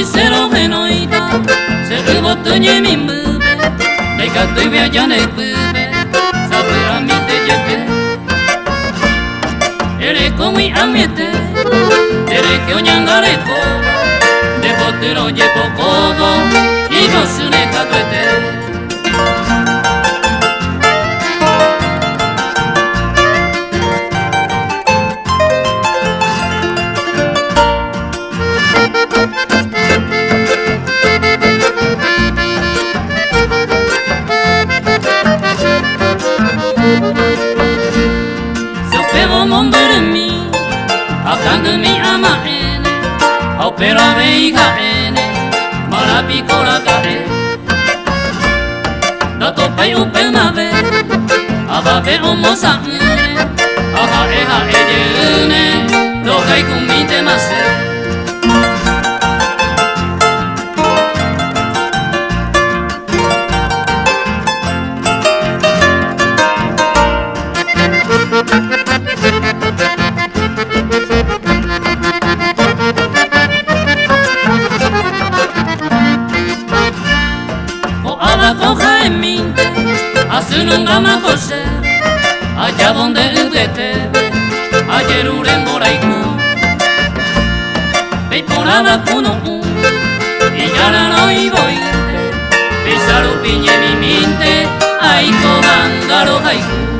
se lo genoita, se rebote ni mi mube, de gato y vaya ne bube, sabra mi te lleve. Ere como y amiete, ere que oñangare joda, de botero llevo codo, y no se ne catuete. Akandumi ama ene, opera veiga ene, marapikola kae. Dato pai upe mave, abave omosa ene, aha eha eje ene, lokai kumite mase. Coja en minte, hace un gama cose, allá donde te ve, ayer uren boraiku, ve por abacuno y ya no voy, pisaru piñe mi minte, ahí cobangaro haiku.